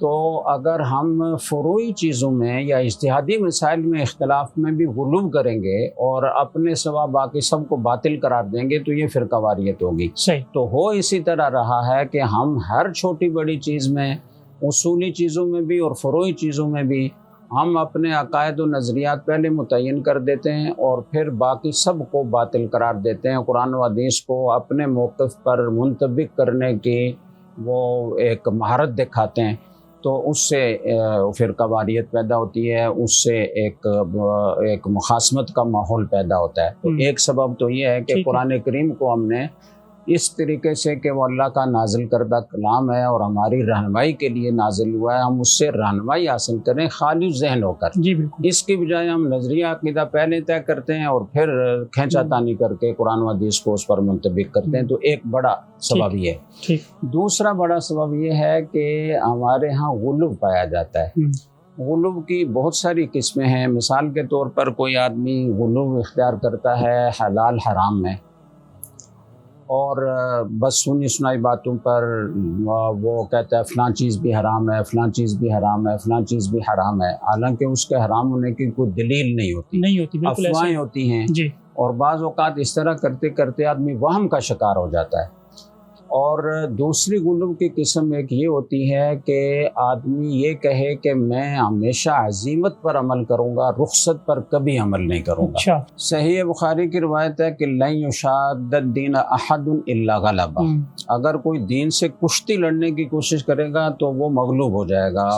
تو اگر ہم فروعی چیزوں میں یا اجتہادی مسائل میں اختلاف میں بھی غلو کریں گے اور اپنے سوا باقی سب کو باطل قرار دیں گے تو یہ فرقہ واریت ہوگی. صحیح. تو ہو اسی طرح رہا ہے کہ ہم ہر چھوٹی بڑی چیز میں، اصولی چیزوں میں بھی اور فروعی چیزوں میں بھی، ہم اپنے عقائد و نظریات پہلے متعین کر دیتے ہیں اور پھر باقی سب کو باطل قرار دیتے ہیں. قرآن و حدیث کو اپنے موقف پر منطبق کرنے کی وہ ایک مہارت دکھاتے ہیں، تو اس سے فرقہ واریت پیدا ہوتی ہے، اس سے ایک مخاصمت کا ماحول پیدا ہوتا ہے. تو ایک سبب تو یہ ہے کہ قرآن کریم کو ہم نے اس طریقے سے کہ وہ اللہ کا نازل کردہ کلام ہے اور ہماری رہنمائی کے لیے نازل ہوا ہے، ہم اس سے رہنمائی حاصل کریں خالی ذہن ہو کر. جی بالکل. اس کی بجائے ہم نظریہ عقیدہ پہلے طے کرتے ہیں اور پھر کھینچا تانی کر کے قرآن و حدیث کو اس پر منطبق کرتے ہیں. تو ایک بڑا سبب یہ ہے. دوسرا بڑا سبب یہ ہے کہ ہمارے ہاں غلو پایا جاتا ہے. غلو کی بہت ساری قسمیں ہیں. مثال کے طور پر کوئی آدمی غلو اختیار کرتا ہے حلال حرام میں، اور بس سنی سنائی باتوں پر وہ کہتا ہے فلاں چیز بھی حرام ہے، فلاں چیز بھی حرام ہے، فلاں چیز بھی حرام ہے، حالانکہ اس کے حرام ہونے کی کوئی دلیل نہیں ہوتی، افواہیں ہوتی ہیں. جی. اور بعض اوقات اس طرح کرتے کرتے آدمی وہم کا شکار ہو جاتا ہے. اور دوسری غلو کی قسم ایک یہ ہوتی ہے کہ آدمی یہ کہے کہ میں ہمیشہ عزیمت پر عمل کروں گا، رخصت پر کبھی عمل نہیں کروں گا. صحیح بخاری کی روایت ہے کہ لن یشاد الدین احد الا غلبہ، اگر کوئی دین سے کشتی لڑنے کی کوشش کرے گا تو وہ مغلوب ہو جائے گا،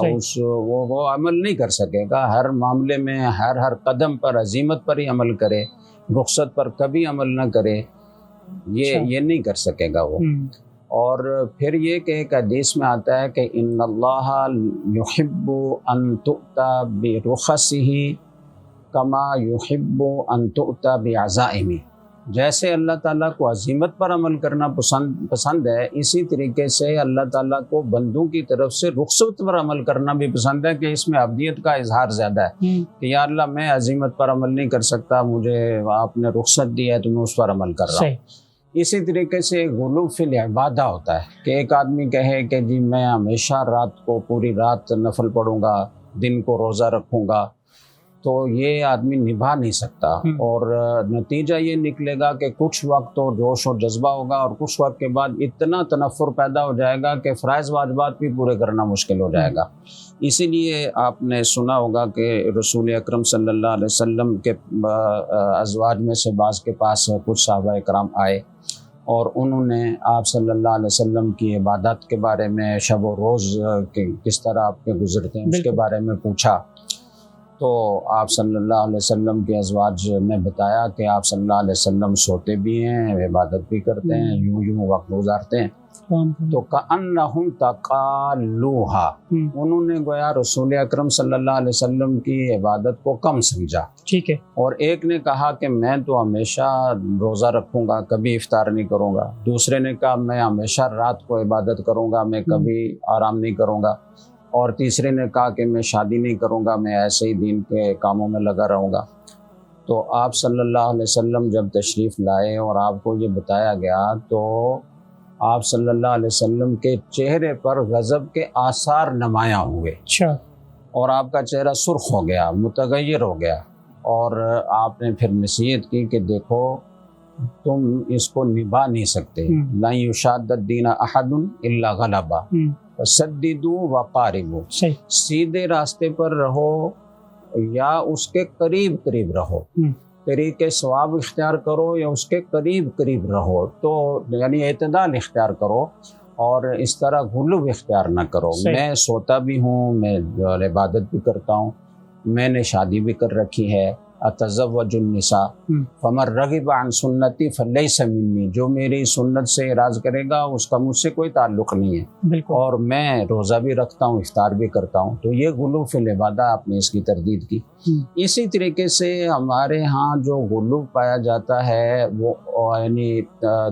وہ عمل نہیں کر سکے گا. ہر معاملے میں ہر قدم پر عزیمت پر ہی عمل کرے، رخصت پر کبھی عمل نہ کرے، یہ نہیں کر سکے گا وہ. اور پھر یہ کہ ایک حدیث میں آتا ہے کہ ان اللہ یحب ان تؤتی برخصہ کما یحب ان تؤتی بعزائمہ، جیسے اللہ تعالیٰ کو عزیمت پر عمل کرنا پسند ہے، اسی طریقے سے اللہ تعالیٰ کو بندوں کی طرف سے رخصت پر عمل کرنا بھی پسند ہے، کہ اس میں عبدیت کا اظہار زیادہ ہے کہ یا اللہ میں عزیمت پر عمل نہیں کر سکتا، مجھے آپ نے رخصت دی ہے تو میں اس پر عمل کر رہا ہوں. اسی طریقے سے غلو فی العبادہ ہوتا ہے کہ ایک آدمی کہے کہ جی میں ہمیشہ رات کو پوری رات نفل پڑھوں گا، دن کو روزہ رکھوں گا، تو یہ آدمی نبھا نہیں سکتا. اور نتیجہ یہ نکلے گا کہ کچھ وقت تو جوش و جذبہ ہوگا اور کچھ وقت کے بعد اتنا تنفر پیدا ہو جائے گا کہ فرائض واجبات بھی پورے کرنا مشکل ہو جائے گا. اسی لیے آپ نے سنا ہوگا کہ رسول اکرم صلی اللہ علیہ وسلم کے ازواج میں سے بعض کے پاس کچھ صحابہ کرام آئے اور انہوں نے آپ صلی اللہ علیہ وسلم کی عبادت کے بارے میں، شب و روز کس طرح آپ کے گزرتے ہیں اس کے بارے میں پوچھا. تو آپ صلی اللہ علیہ وسلم کے ازواج نے بتایا کہ آپ صلی اللہ علیہ وسلم سوتے بھی ہیں، عبادت بھی کرتے ہیں، یوں وقت گزارتے ہیں. تو کأنہم تقالوہا، انہوں نے گویا رسول اکرم صلی اللہ علیہ وسلم کی عبادت کو کم سمجھا. ٹھیک ہے. اور ایک نے کہا کہ میں تو ہمیشہ روزہ رکھوں گا، کبھی افطار نہیں کروں گا. دوسرے نے کہا میں ہمیشہ رات کو عبادت کروں گا، میں کبھی آرام نہیں کروں گا. اور تیسرے نے کہا کہ میں شادی نہیں کروں گا، میں ایسے ہی دین کے کاموں میں لگا رہوں گا. تو آپ صلی اللہ علیہ وسلم جب تشریف لائے اور آپ کو یہ بتایا گیا تو آپ صلی اللہ علیہ وسلم کے چہرے پر غضب کے آثار نمایاں ہوئے. اچھا. اور آپ کا چہرہ سرخ ہو گیا، متغیر ہو گیا. اور آپ نے پھر نصیحت کی کہ دیکھو تم اس کو نبھا نہیں سکتے. لن یشاد الدین احد الا غلبہ فسددوا وقاربوا، سیدھے راستے پر رہو یا اس کے قریب قریب رہو، طریقے ثواب اختیار کرو یا اس کے قریب قریب رہو. تو یعنی اعتدال اختیار کرو اور اس طرح غلو اختیار نہ کرو. میں سوتا بھی ہوں، میں عبادت بھی کرتا ہوں، میں نے شادی بھی کر رکھی ہے. اتزوج النساء فمن رغب عن سنتی فلیس منی، جو میری سنت سے اعراض کرے گا اس کا مجھ سے کوئی تعلق نہیں ہے. اور میں روزہ بھی رکھتا ہوں، افطار بھی کرتا ہوں. تو یہ غلو فی العبادہ آپ نے اس کی تردید کی. اسی طریقے سے ہمارے ہاں جو غلو پایا جاتا ہے وہ یعنی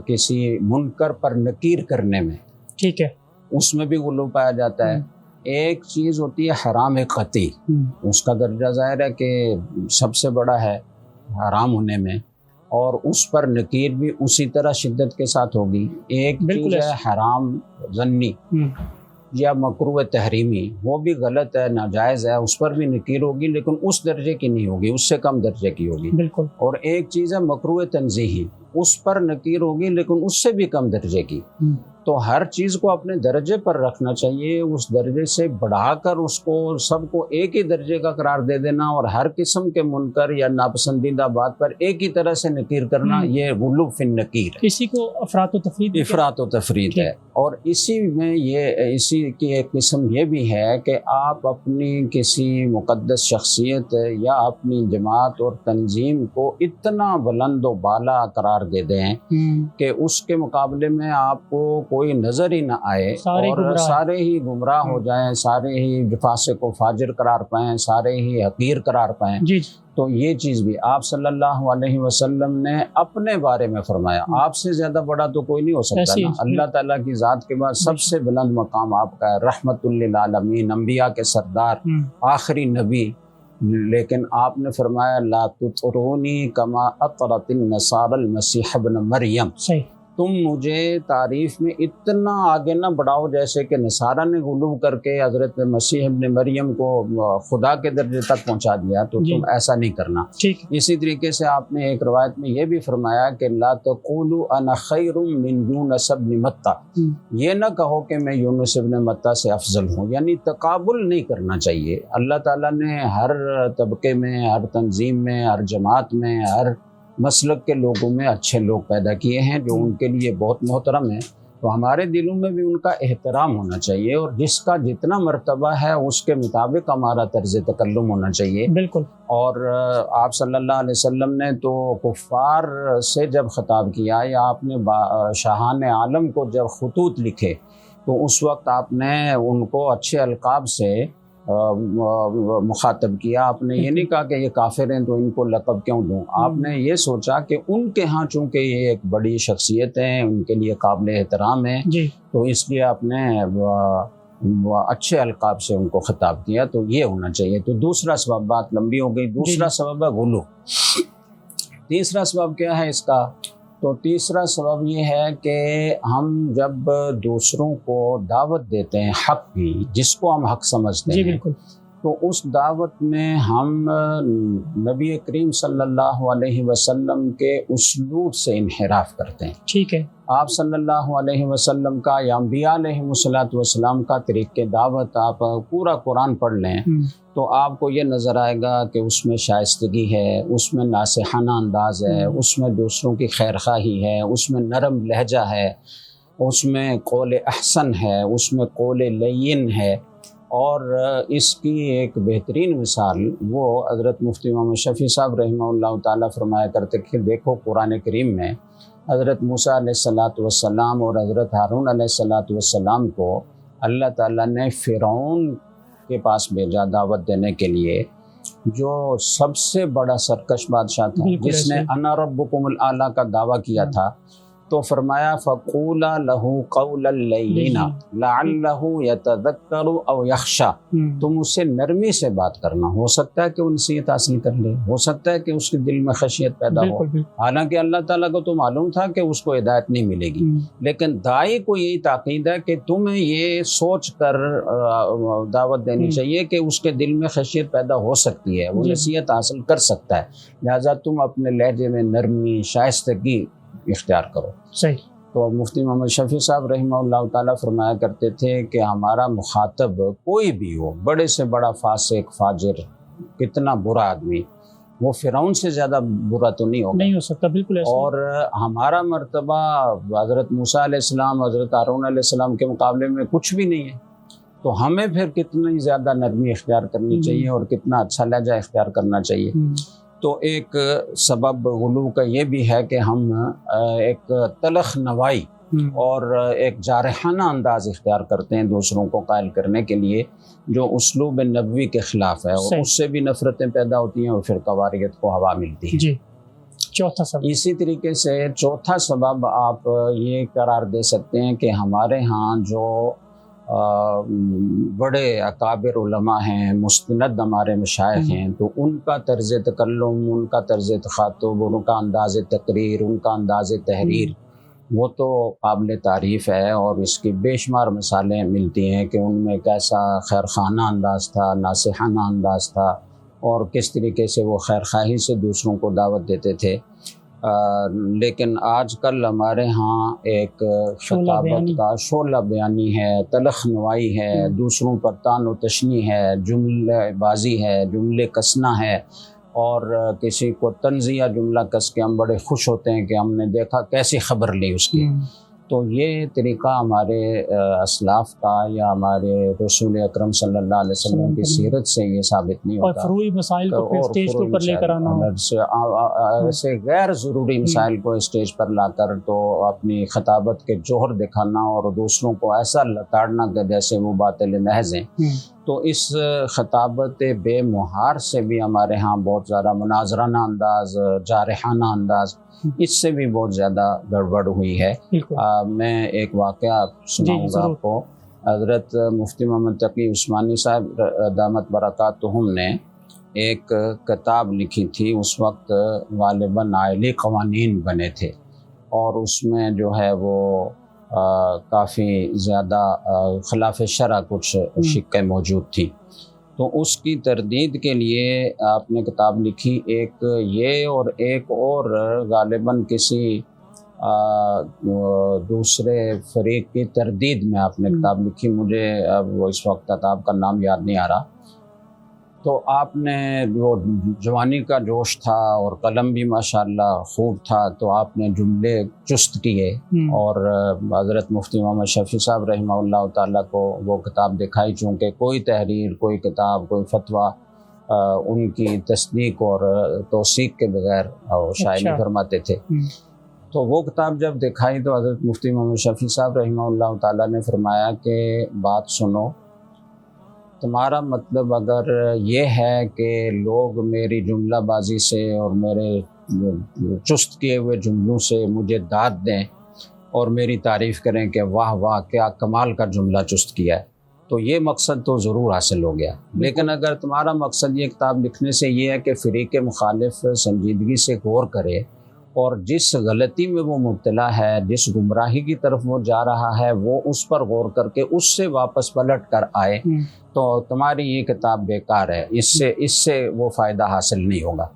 کسی منکر پر نکیر کرنے میں، ٹھیک ہے، اس میں بھی غلو پایا جاتا ہے. ایک چیز ہوتی ہے حرام قطعی، اس کا درجہ ظاہر ہے کہ سب سے بڑا ہے حرام ہونے میں، اور اس پر نکیر بھی اسی طرح شدت کے ساتھ ہوگی. ایک چیز ہے حرام ظنی، یا مکروہ تحریمی، وہ بھی غلط ہے، ناجائز ہے، اس پر بھی نکیر ہوگی، لیکن اس درجے کی نہیں ہوگی، اس سے کم درجے کی ہوگی۔ بالکل۔ اور ایک چیز ہے مکروہ تنزیہی، اس پر نکیر ہوگی لیکن اس سے بھی کم درجے کی۔ تو ہر چیز کو اپنے درجے پر رکھنا چاہیے، اس درجے سے بڑھا کر اس کو سب کو ایک ہی درجے کا قرار دے دینا اور ہر قسم کے منکر یا ناپسندیدہ بات پر ایک ہی طرح سے نکیر کرنا، یہ غلو فی النکیر ہے، اسی کو افراط و تفرید افراط و تفرید ہے۔ اور اسی میں اسی کی ایک قسم یہ بھی ہے کہ آپ اپنی کسی مقدس شخصیت یا اپنی جماعت اور تنظیم کو اتنا بلند و بالا قرار دے دیں کہ اس کے مقابلے میں آپ کو کوئی نظر ہی نہ آئے اور سارے ہی گمراہ ہو جائیں، سارے ہی فاسق و فاجر قرار پائیں، سارے ہی حقیر قرار پائیں۔ تو یہ چیز بھی آپ صلی اللہ علیہ وسلم نے اپنے بارے میں فرمایا، آپ سے زیادہ بڑا تو کوئی نہیں ہو سکتا نا، اللہ تعالیٰ کی ذات کے بعد سب سے بلند مقام آپ کا ہے، رحمت للعالمین، انبیاء کے سردار، آخری نبی۔ لیکن آپ نے فرمایا لا تطرونی کما اطرت النصارى المسیح ابن مریم، تم مجھے تعریف میں اتنا آگے نہ بڑھاؤ جیسے کہ نصارہ نے غلو کر کے حضرت مسیح ابن مریم کو خدا کے درجے تک پہنچا دیا، تو تم ایسا نہیں کرنا۔ اسی طریقے سے آپ نے ایک روایت میں یہ بھی فرمایا کہ لا تقولوا انا خیر من یونس ابن متی، یہ نہ کہو کہ میں یونس ابن متی سے افضل ہوں، یعنی تقابل نہیں کرنا چاہیے۔ اللہ تعالیٰ نے ہر طبقے میں، ہر تنظیم میں، ہر جماعت میں، ہر مسلک کے لوگوں میں اچھے لوگ پیدا کیے ہیں جو ان کے لیے بہت محترم ہیں، تو ہمارے دلوں میں بھی ان کا احترام ہونا چاہیے اور جس کا جتنا مرتبہ ہے اس کے مطابق ہمارا طرز تکلم ہونا چاہیے۔ بالکل۔ اور آپ صلی اللہ علیہ وسلم نے تو کفار سے جب خطاب کیا یا آپ نے شاہان عالم کو جب خطوط لکھے تو اس وقت آپ نے ان کو اچھے القاب سے مخاطب کیا، آپ نے یہ نہیں کہا کہ یہ کافر ہیں تو ان کو لقب کیوں دوں، آپ نے یہ سوچا کہ ان کے ہاں چونکہ یہ ایک بڑی شخصیت ہیں، ان کے لیے قابل احترام ہیں، تو اس لیے آپ نے اچھے القاب سے ان کو خطاب کیا، تو یہ ہونا چاہیے۔ تو دوسرا سبب، بات لمبی ہو گئی، دوسرا سبب ہے غلو۔ تیسرا سبب کیا ہے اس کا؟ تو تیسرا سبب یہ ہے کہ ہم جب دوسروں کو دعوت دیتے ہیں حق کی، جس کو ہم حق سمجھتے ہیں، تو اس دعوت میں ہم نبی کریم صلی اللہ علیہ وسلم کے اسلوب سے انحراف کرتے ہیں۔ ٹھیک ہے، آپ صلی اللہ علیہ وسلم کا یا انبیاء علیہ السلام کا طریقہ دعوت آپ پورا قرآن پڑھ لیں تو آپ کو یہ نظر آئے گا کہ اس میں شائستگی ہے، اس میں ناصحانہ انداز ہے، اس میں دوسروں کی خیرخواہی ہے، اس میں نرم لہجہ ہے، اس میں قول احسن ہے، اس میں قول لین ہے۔ اور اس کی ایک بہترین مثال وہ حضرت مفتی محمد شفیع صاحب رحمہ اللہ تعالیٰ فرمایا کرتے کہ دیکھو قرآن کریم میں حضرت موسیٰ علیہ السلام اور حضرت ہارون علیہ السلام کو اللہ تعالیٰ نے فرعون کے پاس بھیجا دعوت دینے کے لیے، جو سب سے بڑا سرکش بادشاہ تھا، جس نے انا ربکم الاعلیٰ کا دعویٰ کیا تھا، تو فرمایا فَقُولَا لَهُ قَوْلًا لَيِّنًا لَعَلَّهُ يَتَذَكَّرُ أَوْ يَخْشَىٰ، تم اسے نرمی سے بات کرنا، ہو سکتا ہے کہ وہ نصیحت حاصل کر لے، ہو سکتا ہے کہ اس کے دل میں خشیت پیدا ہو، حالانکہ اللہ تعالیٰ کو تو معلوم تھا کہ اس کو ہدایت نہیں ملے گی، لیکن داعی کو یہی تاکید ہے کہ تمہیں یہ سوچ کر دعوت دینی چاہیے کہ اس کے دل میں خشیت پیدا ہو سکتی ہے، وہ نصیحت حاصل کر سکتا ہے، لہٰذا تم اپنے لہجے میں نرمی، شائستگی اختیار کرو۔ صحیح۔ تو مفتی محمد شفیع صاحب رحمہ اللہ تعالیٰ فرمایا کرتے تھے کہ ہمارا مخاطب کوئی بھی ہو، بڑے سے بڑا فاسق، فاجر، کتنا برا آدمی، وہ فرعون سے زیادہ برا تو نہیں ہوگا، نہیں ہو سکتا، بالکل ایسا۔ اور ہمارا مرتبہ حضرت موسیٰ علیہ السلام، حضرت ہارون علیہ السلام کے مقابلے میں کچھ بھی نہیں ہے، تو ہمیں پھر کتنی زیادہ نرمی اختیار کرنی چاہیے اور کتنا اچھا لہجہ اختیار کرنا چاہیے۔ تو ایک سبب غلو کا یہ بھی ہے کہ ہم ایک تلخ نوائی اور ایک جارحانہ انداز اختیار کرتے ہیں دوسروں کو قائل کرنے کے لیے، جو اسلوب نبوی کے خلاف ہے، اور اس سے بھی نفرتیں پیدا ہوتی ہیں اور پھر قواریت کو ہوا ملتی ہے۔ چوتھا سبب، اسی طریقے سے چوتھا سبب آپ یہ قرار دے سکتے ہیں کہ ہمارے ہاں جو بڑے اکابر علماء ہیں، مستند ہمارے مشائخ ہیں، تو ان کا طرز تکلم، ان کا طرز تخاطب، ان کا انداز تقریر، ان کا انداز تحریر وہ تو قابل تعریف ہے، اور اس کی بے شمار مثالیں ملتی ہیں کہ ان میں کیسا خیر خانہ انداز تھا، ناصحانہ انداز تھا، اور کس طریقے سے وہ خیر خواہی سے دوسروں کو دعوت دیتے تھے۔ لیکن آج کل ہمارے ہاں ایک خطابت کا شعلہ بیانی ہے، تلخ نوائی ہے، دوسروں پر طعن و تشنیع ہے، جملہ بازی ہے، جملے کسنا ہے، اور کسی کو طنزیہ جملہ کس کے ہم بڑے خوش ہوتے ہیں کہ ہم نے دیکھا کیسی خبر لی اس کی۔ تو یہ طریقہ ہمارے اسلاف کا یا ہمارے رسول اکرم صلی اللہ علیہ وسلم کی سیرت سے یہ ثابت نہیں ہوتا۔ اور فروعی مسائل کو پھر اسٹیج کے اوپر لے کر آنا، ایسے غیر ضروری مسائل کو اسٹیج پر لا کر تو اپنی خطابت کے جوہر دکھانا اور دوسروں کو ایسا لتاڑنا کہ جیسے وہ باطل محض ہیں۔ تو اس خطابت بے مہار سے بھی ہمارے ہاں بہت زیادہ مناظرانہ انداز، جارحانہ انداز، اس سے بھی بہت زیادہ گڑبڑ ہوئی ہے۔ میں ایک واقعہ سناؤں گا آپ کو۔ حضرت مفتی محمد تقی عثمانی صاحب دامت برکاتہم نے ایک کتاب لکھی تھی، اس وقت غالباً آئلی قوانین بنے تھے، اور اس میں جو ہے وہ کافی زیادہ خلاف شرع کچھ شقیں موجود تھی۔ تو اس کی تردید کے لیے آپ نے کتاب لکھی، ایک یہ اور ایک اور غالباً کسی دوسرے فریق کی تردید میں آپ نے کتاب لکھی، مجھے اب وہ اس وقت کتاب کا نام یاد نہیں آ رہا۔ تو آپ نے وہ جوانی کا جوش تھا اور قلم بھی ماشاءاللہ خوب تھا، تو آپ نے جملے چست کیے، اور حضرت مفتی محمد شفیع صاحب رحمہ اللہ تعالیٰ کو وہ کتاب دکھائی، چونکہ کوئی تحریر، کوئی کتاب، کوئی فتویٰ ان کی تصدیق اور توثیق کے بغیر شائع نہیں فرماتے تھے۔ تو وہ کتاب جب دکھائی تو حضرت مفتی محمد شفیع صاحب رحمہ اللہ تعالیٰ نے فرمایا کہ بات سنو، تمہارا مطلب اگر یہ ہے کہ لوگ میری جملہ بازی سے اور میرے چست کیے ہوئے جملوں سے مجھے داد دیں اور میری تعریف کریں کہ واہ واہ کیا کمال کا جملہ چست کیا ہے، تو یہ مقصد تو ضرور حاصل ہو گیا۔ لیکن اگر تمہارا مقصد یہ کتاب لکھنے سے یہ ہے کہ فریق مخالف سنجیدگی سے غور کرے اور جس غلطی میں وہ مبتلا ہے، جس گمراہی کی طرف وہ جا رہا ہے، وہ اس پر غور کر کے اس سے واپس پلٹ کر آئے، تو تمہاری یہ کتاب بیکار ہے، اس سے وہ فائدہ حاصل نہیں ہوگا۔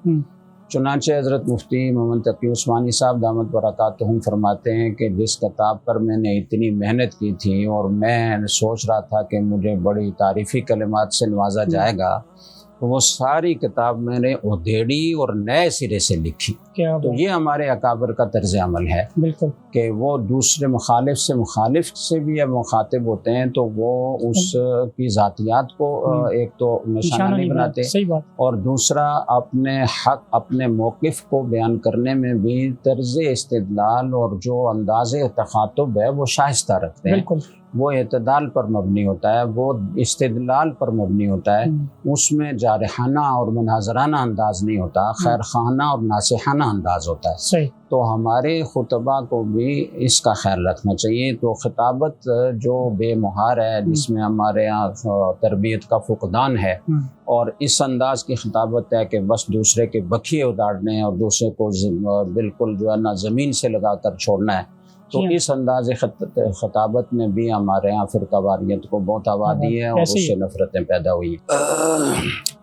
چنانچہ حضرت مفتی محمد تقی عثمانی صاحب دامت برکاتہم فرماتے ہیں کہ جس کتاب پر میں نے اتنی محنت کی تھی اور میں سوچ رہا تھا کہ مجھے بڑی تعریفی کلمات سے نوازا جائے گا، تو وہ ساری کتاب میں نے ادھیڑی اور نئے سرے سے لکھی۔ تو یہ ہمارے اکابر کا طرز عمل ہے کہ وہ دوسرے مخالف سے بھی اب مخاطب ہوتے ہیں تو وہ اس کی ذاتیات کو ایک تو نشانہ نہیں بناتے، اور دوسرا اپنے حق، اپنے موقف کو بیان کرنے میں بھی طرز استدلال اور جو انداز تخاطب ہے وہ شائستہ رکھتے ہیں۔ وہ اعتدال پر مبنی ہوتا ہے، وہ استدلال پر مبنی ہوتا ہے، اس میں جارحانہ اور مناظرانہ انداز نہیں ہوتا، خیر خواہانہ اور ناصحانہ انداز ہوتا ہے۔ تو ہمارے خطبہ کو بھی اس کا خیال رکھنا چاہیے۔ تو خطابت جو بے مہار ہے، جس میں ہمارے یہاں تربیت کا فقدان ہے، اور اس انداز کی خطابت ہے کہ بس دوسرے کے بکھیے اتارنے اور دوسرے کو بالکل جو ہے نا زمین سے لگا کر چھوڑنا ہے، تو اس انداز خطابت میں بھی ہمارے یہاں فرقہ واریت کو بہت ہوا دی ہے اور اس سے نفرتیں پیدا ہوئی۔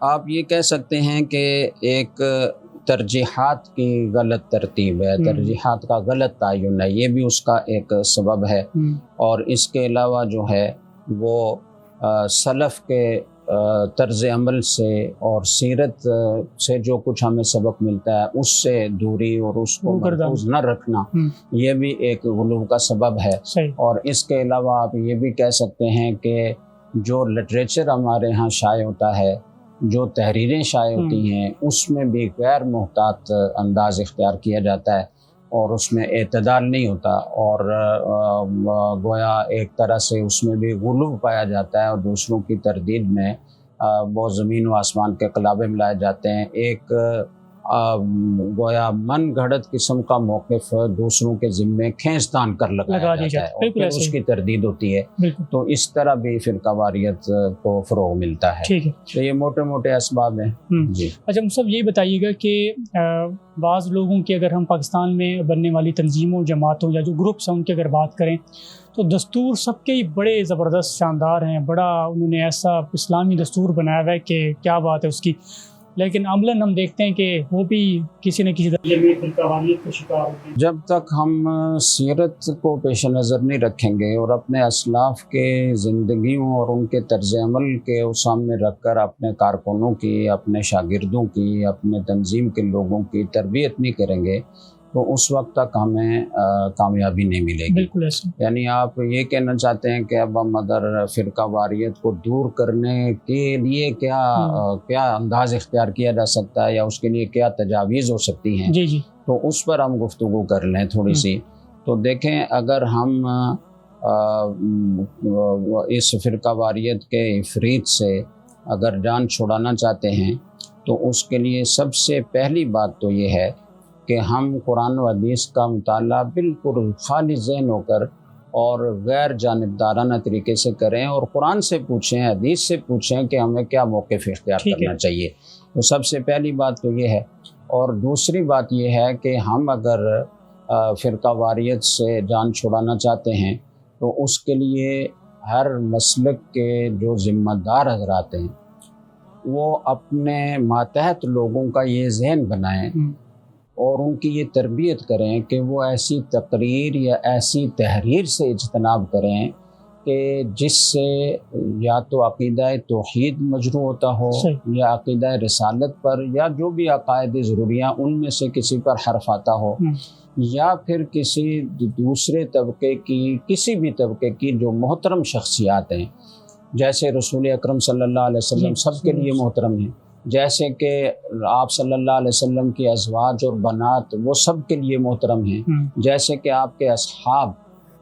آپ یہ کہہ سکتے ہیں کہ ایک ترجیحات کی غلط ترتیب ہے، ترجیحات کا غلط تعین ہے، یہ بھی اس کا ایک سبب ہے۔ اور اس کے علاوہ جو ہے وہ سلف کے طرز عمل سے اور سیرت سے جو کچھ ہمیں سبق ملتا ہے اس سے دوری اور اس کو محفوظ نہ رکھنا، یہ بھی ایک غلو کا سبب ہے۔ اور اس کے علاوہ آپ یہ بھی کہہ سکتے ہیں کہ جو لٹریچر ہمارے ہاں شائع ہوتا ہے، جو تحریریں شائع ہوتی ہیں، اس میں بھی غیر محتاط انداز اختیار کیا جاتا ہے اور اس میں اعتدال نہیں ہوتا، اور گویا ایک طرح سے اس میں بھی غلو پایا جاتا ہے اور دوسروں کی تردید میں بہت زمین و آسمان کے قلابے ملائے جاتے ہیں۔ ایک گویا من گھڑت قسم کا موقف دوسروں کے ذمے کھینچتان کر لگایا جاتا ہے اور پھر اس کی تردید ہوتی ہے، تو اس طرح بھی فرقہ واریت کو فروغ ملتا ہے۔ تو یہ موٹے موٹے اسباب ہیں۔ جی اچھا مصعب یہ بتائیے گا کہ بعض لوگوں کی اگر ہم پاکستان میں بننے والی تنظیموں جماعتوں یا جو گروپس ہیں ان کی اگر بات کریں تو دستور سب کے ہی بڑے زبردست شاندار ہیں، بڑا انہوں نے ایسا اسلامی دستور بنایا ہوا ہے کہ کیا بات ہے اس کی، لیکن عملاً ہم دیکھتے ہیں کہ وہ بھی کسی نہ کسی درجے میں فرقہ واریت کا شکار ہوتے ہیں۔ جب تک ہم سیرت کو پیش نظر نہیں رکھیں گے اور اپنے اسلاف کے زندگیوں اور ان کے طرز عمل کے سامنے رکھ کر اپنے کارکنوں کی، اپنے شاگردوں کی، اپنے تنظیم کے لوگوں کی تربیت نہیں کریں گے تو اس وقت تک ہمیں کامیابی نہیں ملے گی۔ بالکل ایسا۔ یعنی آپ یہ کہنا چاہتے ہیں کہ اب ہم اگر فرقہ واریت کو دور کرنے کے لیے کیا انداز اختیار کیا جا سکتا ہے یا اس کے لیے کیا تجاویز ہو سکتی ہیں، جی تو اس پر ہم گفتگو کر لیں تھوڑی سی۔ تو دیکھیں، اگر ہم اس فرقہ واریت کے عفریت سے اگر جان چھڑانا چاہتے ہیں تو اس کے لیے سب سے پہلی بات تو یہ ہے کہ ہم قرآن و حدیث کا مطالعہ بالکل خالی ذہن ہو کر اور غیر جانبدارانہ طریقے سے کریں اور قرآن سے پوچھیں، حدیث سے پوچھیں کہ ہمیں کیا موقف اختیار کرنا چاہیے۔ تو سب سے پہلی بات تو یہ ہے، اور دوسری بات یہ ہے کہ ہم اگر فرقہ واریت سے جان چھڑانا چاہتے ہیں تو اس کے لیے ہر مسلک کے جو ذمہ دار حضرات ہیں وہ اپنے ماتحت لوگوں کا یہ ذہن بنائیں اور ان کی یہ تربیت کریں کہ وہ ایسی تقریر یا ایسی تحریر سے اجتناب کریں کہ جس سے یا تو عقیدہ توحید مجروح ہوتا ہو یا عقیدہ رسالت پر یا جو بھی عقائد ضروریاں ان میں سے کسی پر حرف آتا ہو، یا پھر کسی دوسرے طبقے کی، کسی بھی طبقے کی جو محترم شخصیات ہیں، جیسے رسول اکرم صلی اللہ علیہ وسلم سب کے لیے محترم ہیں، جیسے کہ آپ صلی اللہ علیہ وسلم کی ازواج اور بنات وہ سب کے لیے محترم ہیں، جیسے کہ آپ کے اصحاب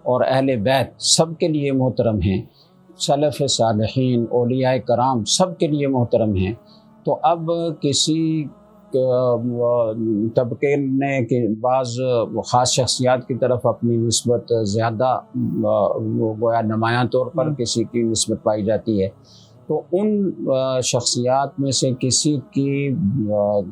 اور اہل بیت سب کے لیے محترم ہیں، سلف صالحین، اولیاء کرام سب کے لیے محترم ہیں۔ تو اب کسی طبقے نے کہ بعض خاص شخصیات کی طرف اپنی نسبت زیادہ گویا نمایاں طور پر کسی کی نسبت پائی جاتی ہے، تو ان شخصیات میں سے کسی کی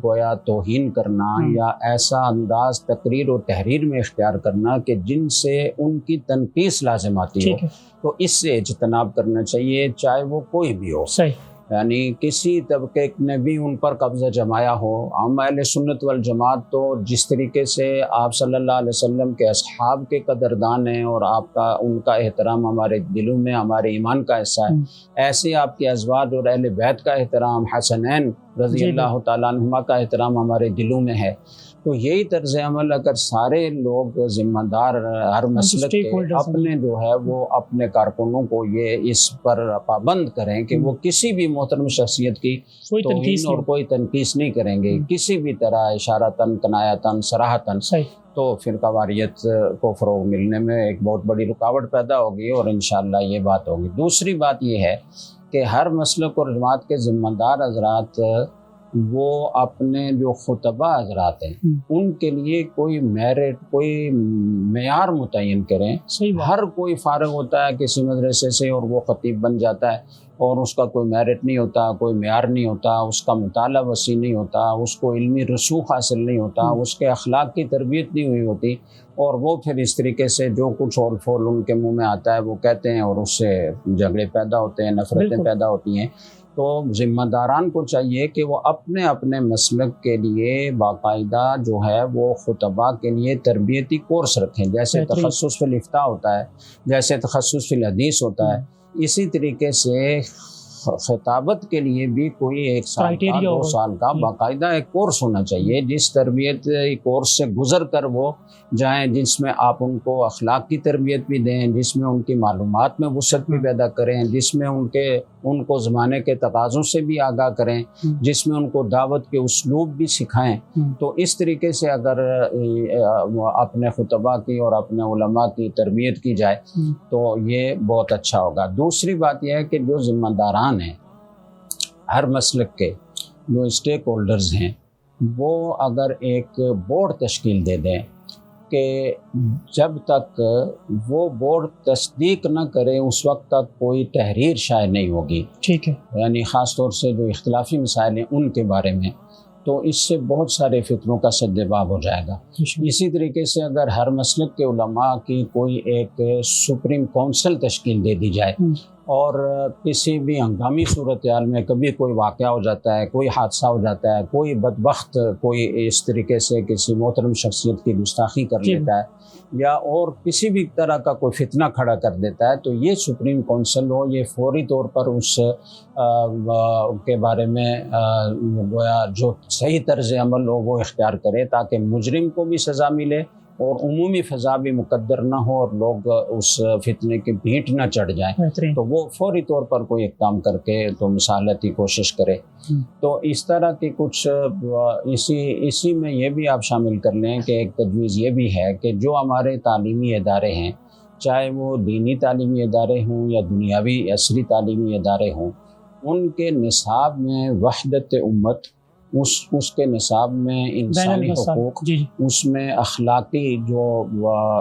گویا توہین کرنا یا ایسا انداز تقریر و تحریر میں اختیار کرنا کہ جن سے ان کی تنقیص لازم آتی ہو، تو اس سے اجتناب کرنا چاہیے، چاہے وہ کوئی بھی ہو۔ یعنی کسی طبقے نے بھی ان پر قبضہ جمایا ہو۔ ہم اہل سنت والجماعت تو جس طریقے سے آپ صلی اللہ علیہ وسلم کے اصحاب کے قدردان ہیں اور آپ کا ان کا احترام ہمارے دلوں میں ہمارے ایمان کا حصہ ہے، ایسے آپ کے ازواج اور اہل بیت کا احترام، حسنین رضی اللہ تعالیٰ عنہما کا احترام ہمارے دلوں میں ہے۔ تو یہی طرز عمل اگر سارے لوگ ذمہ دار ہر مسلک کے اپنے جو ہے وہ اپنے کارکنوں کو یہ اس پر پابند کریں کہ وہ کسی بھی محترم شخصیت کی توہین اور کوئی تنقیص نہیں کریں گے کسی بھی طرح، اشارتاً، کنایتاً، صراحتاً، تو فرقہ واریت کو فروغ ملنے میں ایک بہت بڑی رکاوٹ پیدا ہوگی اور انشاءاللہ یہ بات ہوگی۔ دوسری بات یہ ہے کہ ہر مسلک اور جماعت کے ذمہ دار حضرات وہ اپنے جو خطبہ حضرات ہیں ان کے لیے کوئی میرٹ، کوئی معیار متعین کریں۔ ہر کوئی فارغ ہوتا ہے کسی مدرسے سے اور وہ خطیب بن جاتا ہے اور اس کا کوئی میرٹ نہیں ہوتا، کوئی معیار نہیں ہوتا، اس کا مطالعہ وسیع نہیں ہوتا، اس کو علمی رسوخ حاصل نہیں ہوتا، اس کے اخلاق کی تربیت نہیں ہوئی ہوتی، اور وہ پھر اس طریقے سے جو کچھ اور پھول ان کے منہ میں آتا ہے وہ کہتے ہیں اور اس سے جھگڑے پیدا ہوتے ہیں، نفرتیں پیدا ہوتی ہیں۔ تو ذمہ داران کو چاہیے کہ وہ اپنے اپنے مسلک کے لیے باقاعدہ جو ہے وہ خطباء کے لیے تربیتی کورس رکھیں، جیسے تخصص فی الافتاء ہوتا ہے، جیسے تخصص فی الحدیث ہوتا ہے، اسی طریقے سے خطابت کے لیے بھی کوئی 1 سال کا 2 سال کا باقاعدہ ایک کورس ہونا چاہیے، جس تربیت کورس سے گزر کر وہ جائیں، جس میں آپ ان کو اخلاق کی تربیت بھی دیں، جس میں ان کی معلومات میں وسعت بھی پیدا کریں، جس میں ان کو زمانے کے تقاضوں سے بھی آگاہ کریں، جس میں ان کو دعوت کے اسلوب بھی سکھائیں۔ تو اس طریقے سے اگر اپنے خطباء کی اور اپنے علماء کی تربیت کی جائے تو یہ بہت اچھا ہوگا۔ دوسری بات یہ ہے کہ جو ذمہ داران ہیں ہر مسلک کے، جو اسٹیک ہولڈرز ہیں، وہ اگر ایک بورڈ تشکیل دے دیں کہ جب تک وہ بورڈ تصدیق نہ کرے اس وقت تک کوئی تحریر شائع نہیں ہوگی. ٹھیک ہے. یعنی خاص طور سے جو اختلافی مسائل ہیں ان کے بارے میں، تو اس سے بہت سارے فکروں کا سد باب ہو جائے گا. اسی طریقے سے اگر ہر مسلک کے علماء کی کوئی ایک سپریم کونسل تشکیل دے دی جائے اور کسی بھی ہنگامی صورتحال میں کبھی کوئی واقعہ ہو جاتا ہے، کوئی حادثہ ہو جاتا ہے، کوئی بدبخت کوئی اس طریقے سے کسی محترم شخصیت کی گستاخی کر لیتا ہے یا اور کسی بھی طرح کا کوئی فتنہ کھڑا کر دیتا ہے، تو یہ سپریم کونسل ہو، یہ فوری طور پر اس کے بارے میں گویا جو صحیح طرز عمل ہو وہ اختیار کرے تاکہ مجرم کو بھی سزا ملے اور عمومی فضا بھی مقدر نہ ہو اور لوگ اس فتنے کی بھینٹ نہ چڑھ جائیں. تو وہ فوری طور پر کوئی اقدام کر کے تو مصالحتی کوشش کرے. تو اس طرح کی کچھ اسی میں یہ بھی آپ شامل کر لیں کہ ایک تجویز یہ بھی ہے کہ جو ہمارے تعلیمی ادارے ہیں، چاہے وہ دینی تعلیمی ادارے ہوں یا دنیاوی عصری تعلیمی ادارے ہوں، ان کے نصاب میں وحدت امت، اس کے نصاب میں انسانی حقوق، اس میں اخلاقی جو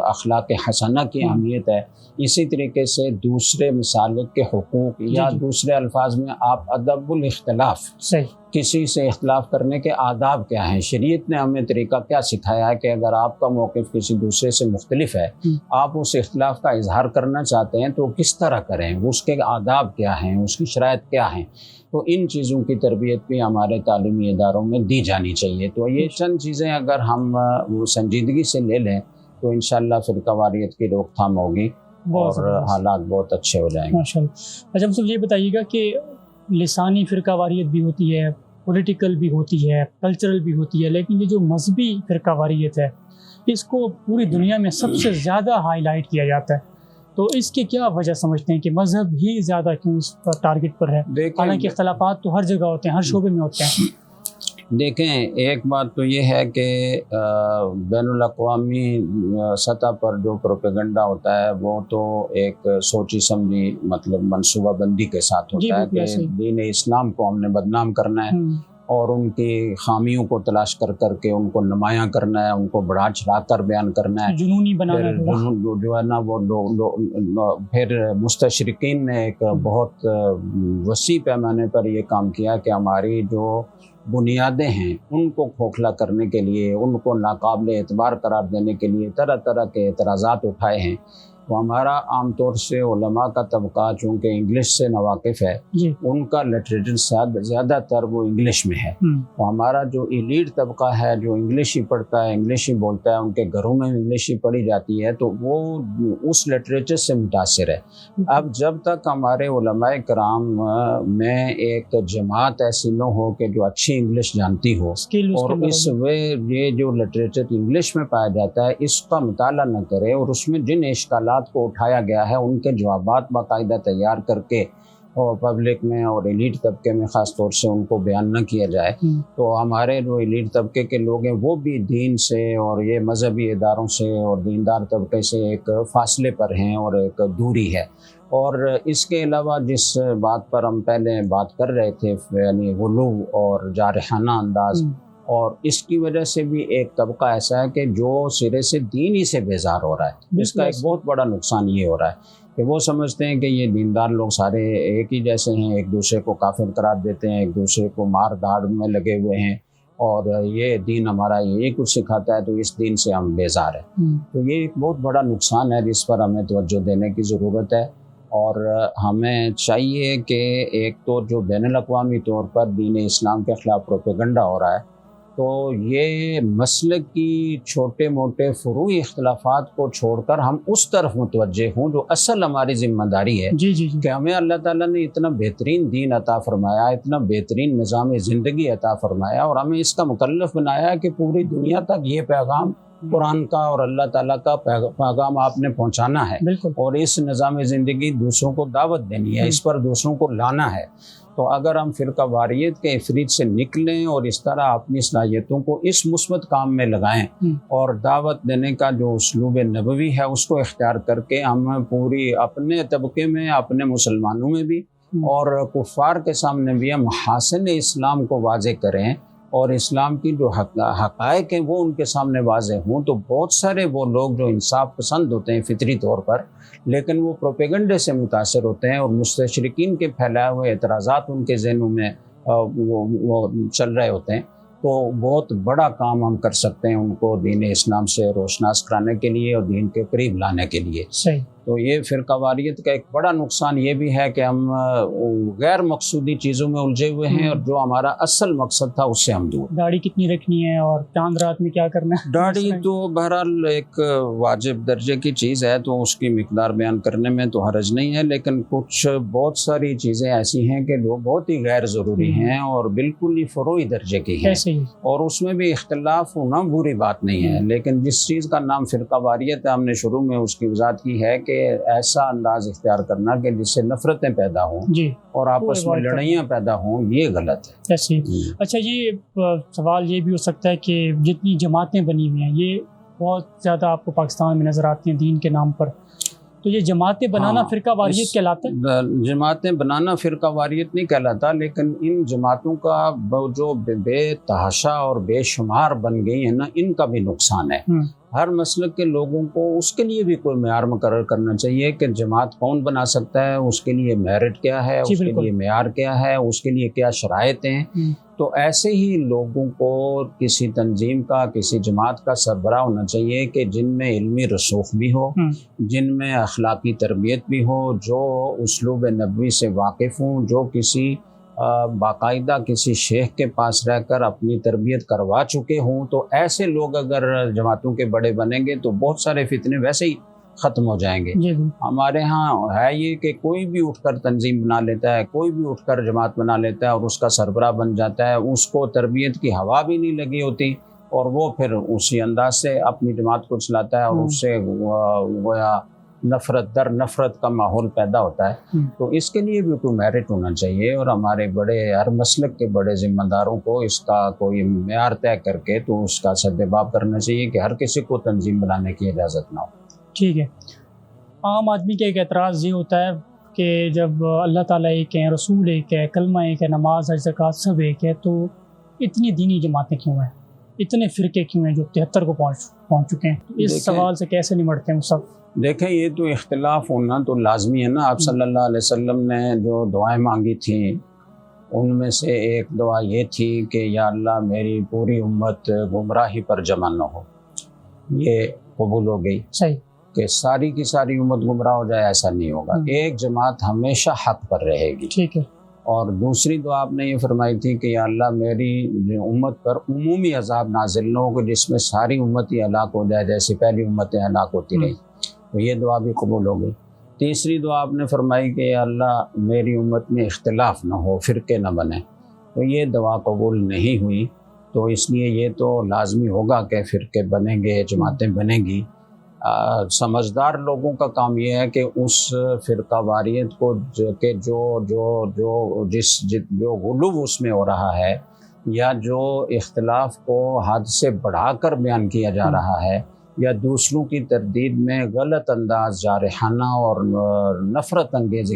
اخلاق حسنہ کی اہمیت ہے، اسی طریقے سے دوسرے مسالک کے حقوق یا دوسرے الفاظ میں آپ ادب الاختلاف، کسی سے اختلاف کرنے کے آداب کیا ہیں. شریعت نے ہمیں طریقہ کیا سکھایا ہے کہ اگر آپ کا موقف کسی دوسرے سے مختلف ہے، آپ اس اختلاف کا اظہار کرنا چاہتے ہیں تو کس طرح کریں، اس کے آداب کیا ہیں، اس کی شرائط کیا ہیں. تو ان چیزوں کی تربیت بھی ہمارے تعلیمی اداروں میں دی جانی چاہیے. تو یہ چند چیزیں اگر ہم سنجیدگی سے لے لیں تو انشاءاللہ فرقہ واریت کی روک تھام ہوگی اور حالات بہت اچھے ہو جائیں گے. ماشاءاللہ. اچھا مصطفی یہ بتائیے گا کہ لسانی فرقہ واریت بھی ہوتی ہے، پولیٹیکل بھی ہوتی ہے، کلچرل بھی ہوتی ہے، لیکن یہ جو مذہبی فرقہ واریت ہے اس کو پوری دنیا میں سب سے زیادہ ہائی لائٹ کیا جاتا ہے. تو اس کی کیا وجہ سمجھتے ہیں کہ مذہب ہی زیادہ کیوں اس پر ٹارگٹ پر ہے؟ حالانکہ اختلافات تو ہر جگہ ہوتے ہیں، ہر شعبے میں ہوتے ہیں. دیکھیں، ایک بات تو یہ ہے کہ بین الاقوامی سطح پر جو پروپیگنڈا ہوتا ہے وہ تو ایک سوچی سمجھی مطلب منصوبہ بندی کے ساتھ ہوتا ہے کہ دین اسلام کو ہم نے بدنام کرنا ہے اور ان کی خامیوں کو تلاش کر کر کے ان کو نمایاں کرنا ہے، ان کو بڑھا چڑھا کر بیان کرنا ہے، جنونی بنانا ہے. جو ہے نا وہ پھر مستشرقین نے ایک بہت وسیع پیمانے پر یہ کام کیا کہ ہماری جو بنیادیں ہیں ان کو کھوکھلا کرنے کے لیے، ان کو ناقابل اعتبار قرار دینے کے لیے طرح طرح کے اعتراضات اٹھائے ہیں. تو ہمارا عام طور سے علماء کا طبقہ چونکہ انگلش سے ناواقف ہے، ان کا لٹریچر زیادہ تر وہ انگلش میں ہے. تو ہمارا جو ایلیٹ طبقہ ہے جو انگلش ہی پڑھتا ہے، انگلش ہی بولتا ہے، ان کے گھروں میں انگلش ہی پڑھی جاتی ہے، تو وہ اس لٹریچر سے متاثر ہے. اب جب تک ہمارے علماء کرام میں ایک جماعت ایسی نہ ہو کہ جو اچھی انگلش جانتی ہو اور اس یہ جو لٹریچر انگلش میں پایا جاتا ہے اس کا مطالعہ نہ کرے اور اس میں جن اشکالات کو اٹھایا گیا ہے ان کے جوابات باقاعدہ تیار کر کے اور پبلک میں اور ایلیٹ طبقے میں خاص طور سے ان کو بیان نہ کیا جائے، تو ہمارے جو ایلیٹ طبقے کے لوگ ہیں وہ بھی دین سے اور یہ مذہبی اداروں سے اور دیندار طبقے سے ایک فاصلے پر ہیں اور ایک دوری ہے. اور اس کے علاوہ جس بات پر ہم پہلے بات کر رہے تھے یعنی غلو اور جارحانہ انداز، اور اس کی وجہ سے بھی ایک طبقہ ایسا ہے کہ جو سرے سے دین ہی سے بیزار ہو رہا ہے. اس کا ایک بہت بڑا نقصان یہ ہو رہا ہے کہ وہ سمجھتے ہیں کہ یہ دیندار لوگ سارے ایک ہی جیسے ہیں، ایک دوسرے کو کافر قرار دیتے ہیں، ایک دوسرے کو مار دھاڑ میں لگے ہوئے ہیں اور یہ دین ہمارا یہی کچھ سکھاتا ہے تو اس دین سے ہم بیزار ہیں. تو یہ ایک بہت بڑا نقصان ہے جس پر ہمیں توجہ دینے کی ضرورت ہے. اور ہمیں چاہیے کہ ایک تو جو بین الاقوامی طور پر دین اسلام کے خلاف پروپیگنڈا ہو رہا ہے تو یہ مسلک کی چھوٹے موٹے فروعی اختلافات کو چھوڑ کر ہم اس طرف متوجہ ہوں جو اصل ہماری ذمہ داری ہے کہ ہمیں اللہ تعالیٰ نے اتنا بہترین دین عطا فرمایا، اتنا بہترین نظام زندگی عطا فرمایا اور ہمیں اس کا مکلف بنایا کہ پوری دنیا تک یہ پیغام قرآن کا اور اللہ تعالیٰ کا پیغام آپ نے پہنچانا ہے اور اس نظام زندگی دوسروں کو دعوت دینی ہے، اس پر دوسروں کو لانا ہے. تو اگر ہم فرقہ واریت کے افریط سے نکلیں اور اس طرح اپنی صلاحیتوں کو اس مثبت کام میں لگائیں اور دعوت دینے کا جو اسلوب نبوی ہے اس کو اختیار کر کے ہم پوری اپنے طبقے میں، اپنے مسلمانوں میں بھی اور کفار کے سامنے بھی ہم محاسن اسلام کو واضح کریں اور اسلام کی جو حقائق ہیں وہ ان کے سامنے واضح ہوں، تو بہت سارے وہ لوگ جو انصاف پسند ہوتے ہیں فطری طور پر، لیکن وہ پروپیگنڈے سے متاثر ہوتے ہیں اور مستشرقین کے پھیلائے ہوئے اعتراضات ان کے ذہنوں میں وہ چل رہے ہوتے ہیں، تو بہت بڑا کام ہم کر سکتے ہیں ان کو دین اسلام سے روشناس کرانے کے لیے اور دین کے قریب لانے کے لیے۔ صحیح۔ تو یہ فرقہ واریت کا ایک بڑا نقصان یہ بھی ہے کہ ہم غیر مقصودی چیزوں میں الجھے ہوئے ہیں، اور جو ہمارا اصل مقصد تھا اس سے ہم دور۔ داڑھی کتنی رکھنی ہے اور چاند رات میں کیا کرنا ہے؟ داڑھی تو بہرحال ایک واجب درجے کی چیز ہے، تو اس کی مقدار بیان کرنے میں تو حرج نہیں ہے، لیکن کچھ بہت ساری چیزیں ایسی ہیں کہ جو بہت ہی غیر ضروری ہیں اور بالکل ہی فروعی درجے کی ہیں، اور اس میں بھی اختلاف ہونا بری بات نہیں ہے، لیکن جس چیز کا نام فرقہ واریت ہے، ہم نے شروع میں اس کی وضاحت کی ہے کہ ایسا انداز اختیار کرنا کہ جس سے نفرتیں پیدا ہوں جی اور آپس میں لڑائیاں پیدا ہوں، یہ غلط ہے۔ ایسے اچھا، یہ سوال یہ بھی ہو سکتا ہے کہ جتنی جماعتیں بنی ہوئی ہیں یہ بہت زیادہ آپ کو پاکستان میں نظر آتی ہیں دین کے نام پر، تو یہ جماعتیں بنانا فرقہ واریت کہلاتا ہے؟ جماعتیں بنانا فرقہ واریت نہیں کہلاتا، لیکن ان جماعتوں کا جو بے تحاشا اور بے شمار بن گئی ہیں نا، ان کا بھی نقصان ہے۔ ہر مسلک کے لوگوں کو اس کے لیے بھی کوئی معیار مقرر کرنا چاہیے کہ جماعت کون بنا سکتا ہے، اس کے لیے میرٹ کیا ہے، اس کے لیے معیار کیا ہے، اس کے لیے کیا شرائط ہیں۔ تو ایسے ہی لوگوں کو کسی تنظیم کا، کسی جماعت کا سربراہ ہونا چاہیے کہ جن میں علمی رسوخ بھی ہو، جن میں اخلاقی تربیت بھی ہو، جو اسلوب نبوی سے واقف ہوں، جو کسی باقاعدہ کسی شیخ کے پاس رہ کر اپنی تربیت کروا چکے ہوں۔ تو ایسے لوگ اگر جماعتوں کے بڑے بنیں گے تو بہت سارے فتنے ویسے ہی ختم ہو جائیں گے۔ ہمارے ہاں ہے یہ کہ کوئی بھی اٹھ کر تنظیم بنا لیتا ہے، کوئی بھی اٹھ کر جماعت بنا لیتا ہے اور اس کا سربراہ بن جاتا ہے، اس کو تربیت کی ہوا بھی نہیں لگی ہوتی، اور وہ پھر اسی انداز سے اپنی جماعت کو چلاتا ہے، اور اس سے گویا نفرت در نفرت کا ماحول پیدا ہوتا ہے۔ تو اس کے لیے بھی کوئی میرٹ ہونا چاہیے، اور ہمارے بڑے ہر مسلک کے بڑے ذمہ داروں کو اس کا کوئی معیار طے کر کے تو اس کا سدباب کرنا چاہیے کہ ہر کسی کو تنظیم بنانے کی اجازت نہ ہو۔ ٹھیک ہے۔ عام آدمی کا ایک اعتراض یہ ہوتا ہے کہ جب اللہ تعالیٰ ایک ہے، رسول ایک ہے، کلمہ ایک ہے، نماز حج زکوٰۃ سب ایک ہے، تو اتنی دینی جماعتیں کیوں ہیں، اتنے فرقے کیوں ہیں جو 73 کو پہنچ چکے ہیں؟ اس سوال سے کیسے نمٹتے ہیں وہ سب؟ دیکھیں، یہ تو اختلاف ہونا تو لازمی ہے نا۔ آپ صلی اللہ علیہ وسلم نے جو دعائیں مانگی تھیں ان میں سے ایک دعا یہ تھی کہ یا اللہ میری پوری امت گمراہی پر جمع نہ ہو، یہ قبول ہو گئی۔ صحیح کہ ساری کی ساری امت گمراہ ہو جائے، ایسا نہیں ہوگا، ایک جماعت ہمیشہ حق پر رہے گی۔ ٹھیک ہے۔ اور دوسری دعا آپ نے یہ فرمائی تھی کہ یا اللہ میری امت پر عمومی عذاب نازل نہ ہو کہ جس میں ساری امت ہی ہلاک ہو جائے جیسی پہلی امتیں ہلاک ہوتی رہی، تو یہ دعا بھی قبول ہو گئی۔ تیسری دعا آپ نے فرمائی کہ یا اللہ میری امت میں اختلاف نہ ہو، فرقے نہ بنے، تو یہ دعا قبول نہیں ہوئی۔ تو اس لیے یہ تو لازمی ہوگا کہ فرقے بنیں گے، جماعتیں بنیں گی۔ سمجھدار لوگوں کا کام یہ ہے کہ اس فرقہ واریت کو جو غلو اس میں ہو رہا ہے، یا جو اختلاف کو حد سے بڑھا کر بیان کیا جا رہا ہے، یا دوسروں کی تردید میں غلط انداز جارحانہ اور نفرت انگیز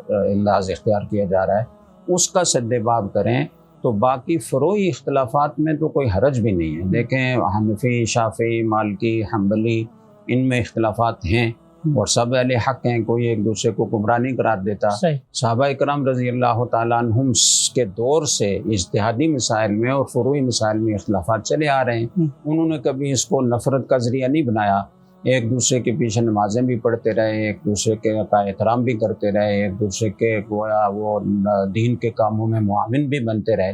انداز اختیار کیا جا رہا ہے، اس کا سدباب کریں۔ تو باقی فروعی اختلافات میں تو کوئی حرج بھی نہیں ہے۔ دیکھیں، حنفی، شافعی، مالکی، حنبلی، ان میں اختلافات ہیں اور سب اہل حق ہیں، کوئی ایک دوسرے کو گمراہ نہیں قرار دیتا۔ صحابہ کرام رضی اللہ تعالیٰ عنہم کے دور سے اجتہادی مسائل میں اور فروعی مسائل میں اختلافات چلے آ رہے ہیں، انہوں نے کبھی اس کو نفرت کا ذریعہ نہیں بنایا، ایک دوسرے کے پیچھے نمازیں بھی پڑھتے رہے، ایک دوسرے کا احترام بھی کرتے رہے، ایک دوسرے کے گویا وہ دین کے کاموں میں معاون بھی بنتے رہے۔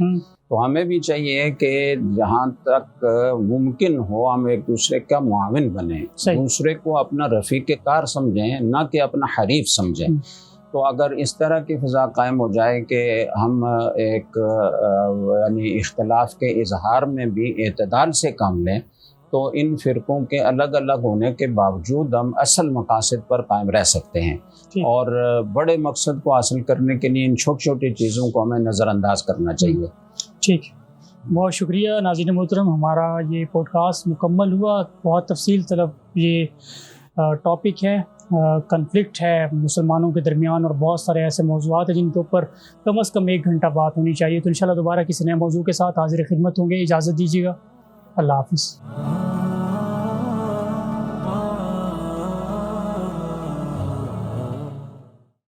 تو ہمیں بھی چاہیے کہ جہاں تک ممکن ہو ہم ایک دوسرے کا معاون بنیں، دوسرے کو اپنا رفیق کار سمجھیں، نہ کہ اپنا حریف سمجھیں۔ تو اگر اس طرح کی فضا قائم ہو جائے کہ ہم ایک یعنی اختلاف کے اظہار میں بھی اعتدال سے کام لیں، تو ان فرقوں کے الگ الگ ہونے کے باوجود ہم اصل مقاصد پر قائم رہ سکتے ہیں، اور بڑے مقصد کو حاصل کرنے کے لیے ان چھوٹی چھوٹی چیزوں کو ہمیں نظر انداز کرنا چاہیے۔ ٹھیک، بہت شکریہ ناظرین محترم، ہمارا یہ پوڈ کاسٹ مکمل ہوا، بہت تفصیل طلب یہ ٹاپک ہے، کنفلکٹ ہے مسلمانوں کے درمیان، اور بہت سارے ایسے موضوعات ہیں جن کے اوپر کم از کم 1 گھنٹہ بات ہونی چاہیے. تو انشاءاللہ دوبارہ کسی نئے موضوع کے ساتھ حاضر خدمت ہوں گے. اجازت دیجیے گا. اللہ حافظ.